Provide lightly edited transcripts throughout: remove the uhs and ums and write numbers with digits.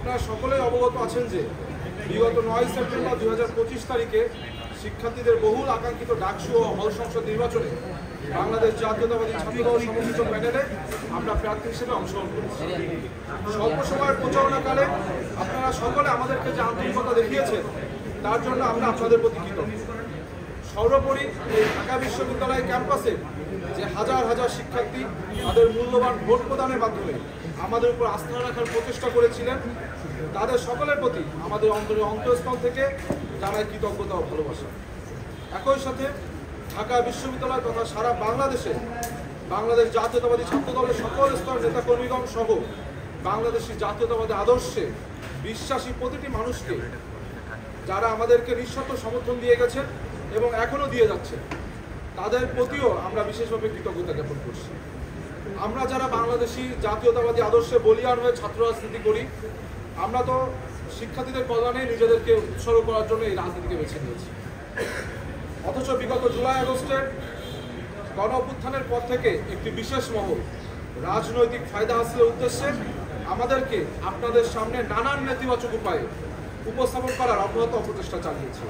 আপনারা সকলেই অবগত আছেন যে বিগত 9 সেপ্টেম্বর 2025 তারিখে শিক্ষার্থীদের বহুল আকাঙ্ক্ষিত ডাকসু ও হল সংসদ নির্বাচনে বাংলাদেশ জাতীয়তাবাদী ছাত্রদল সমর্থিত প্যানেলে আমরা প্রার্থী হিসেবে অংশগ্রহণ করেছি। স্বল্প সময়ের প্রচারণাকালে আপনারা সকলে আমাদেরকে যে আন্তরিকতা দেখিয়েছেন তার জন্য আমরা আপনাদের প্রতি কৃতজ্ঞ। সর্বোপরি এই ঢাকা বিশ্ববিদ্যালয় ক্যাম্পাসে যে হাজার হাজার শিক্ষার্থী তাদের মূল্যবান ভোট প্রদানের মাধ্যমে আমাদের উপর আস্থা রাখার প্রচেষ্টা করেছিলেন, তাদের সকলের প্রতি আমাদের অন্তরস্থল থেকে জানাই কৃতজ্ঞতা ও ভালোবাসা। একই সাথে ঢাকা বিশ্ববিদ্যালয় তথা সারা বাংলাদেশে বাংলাদেশ জাতীয়তাবাদী ছাত্রদলের সকল স্তরের নেতাকর্মীগণ সহ বাংলাদেশি জাতীয়তাবাদী আদর্শে বিশ্বাসী প্রতিটি মানুষকে যারা আমাদেরকে নিঃশর্ত সমর্থন দিয়ে গেছেন এবং এখনও দিয়ে যাচ্ছে তাদের প্রতিও আমরা বিশেষভাবে কৃতজ্ঞতা জ্ঞাপন করছি। আমরা যারা বাংলাদেশি জাতীয়তাবাদী আদর্শে বলিয়ান হয়ে ছাত্র রাজনীতি করি, আমরা তো শিক্ষার্থীদের কল্যাণে নিজেদেরকে উৎসর্গ করার জন্য এই রাজনীতিকে বেছে নিয়েছি। অথচ বিগত জুলাই আগস্টের গণ অভ্যুত্থানের পর থেকে একটি বিশেষ মহল রাজনৈতিক ফায়দা হাসিলের উদ্দেশ্যে আমাদেরকে আপনাদের সামনে নানান নেতিবাচক উপায়ে উপস্থাপন করার অব্যাহত অপচেষ্টা চালিয়েছে।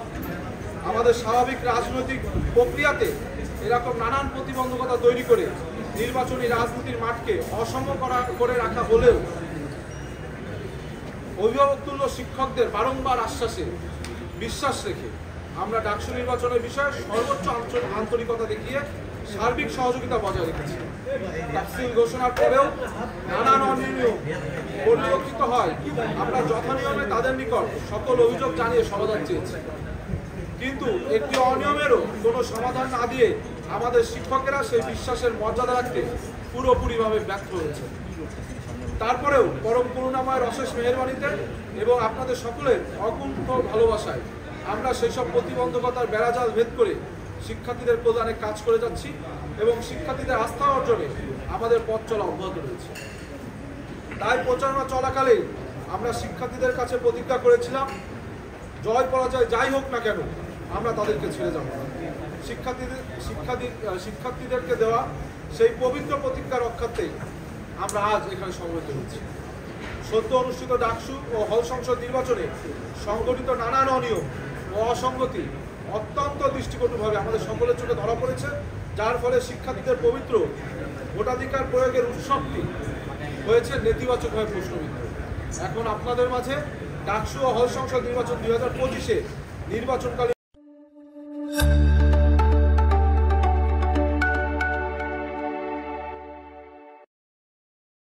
আমাদের স্বাভাবিক রাজনৈতিক প্রক্রিয়াতে এরকম নানান প্রতিবন্ধকতা তৈরি করে নির্বাচনী রাজনীতির মাঠকে অসম করে রাখা হলেও অভিভাবকতুল্য শিক্ষকদের বারংবার আশ্বাসে বিশ্বাস রেখে আমরা ডাকসু নির্বাচনের বিষয়ে সর্বোচ্চ আন্তরিকতা দেখিয়ে সার্বিক সহযোগিতা বজায় রেখেছি। তাফসিল ঘোষণার পরেও নানান অনিয়ম পরিলক্ষিত হয়, আমরা যথানিয়মে তাদের নিকট সকল অভিযোগ জানিয়ে সমাধান চেয়েছি, কিন্তু একটি অনিয়মেরও কোনো সমাধান না দিয়ে আমাদের শিক্ষকেরা সেই বিশ্বাসের মর্যাদা রাখতে পুরোপুরিভাবে ব্যর্থ হয়েছে। তারপরেও পরম করুণাময়ের অশেষ মেহেরবানিতে এবং আপনাদের সকলের অকুণ্ঠ ভালোবাসায় আমরা সেই সব প্রতিবন্ধকতার বেড়াজাল ভেদ করে শিক্ষার্থীদের প্রদানে কাজ করে যাচ্ছি এবং শিক্ষার্থীদের আস্থা অর্জনে আমাদের পথ চলা অব্যাহত রয়েছে। তাই প্রচারণা চলাকালে আমরা শিক্ষার্থীদের কাছে প্রতিজ্ঞা করেছিলাম, জয় পরাজয় যাই হোক না কেন আমরা তাদেরকে ছেড়ে যাব না। শিক্ষার্থীদেরকে দেওয়া সেই পবিত্র প্রতিজ্ঞা রক্ষার্থে আমরা আজ এখানে সমবেত হচ্ছি। সদ্য অনুষ্ঠিত ডাকসু ও হল সংসদ নির্বাচনে সংঘটিত নানান অনিয়ম ও অসঙ্গতি অত্যন্ত দৃষ্টিকটুভাবে আমাদের সকলের চোখে ধরা পড়েছে, যার ফলে শিক্ষার্থীদের পবিত্র ভোটাধিকার প্রয়োগের উৎসবটি হয়েছে নেতিবাচকভাবে প্রশ্নবিদ্ধ। এখন আপনাদের মাঝে ডাকসু ও হল সংসদ নির্বাচন 2025-এ নির্বাচনকালীন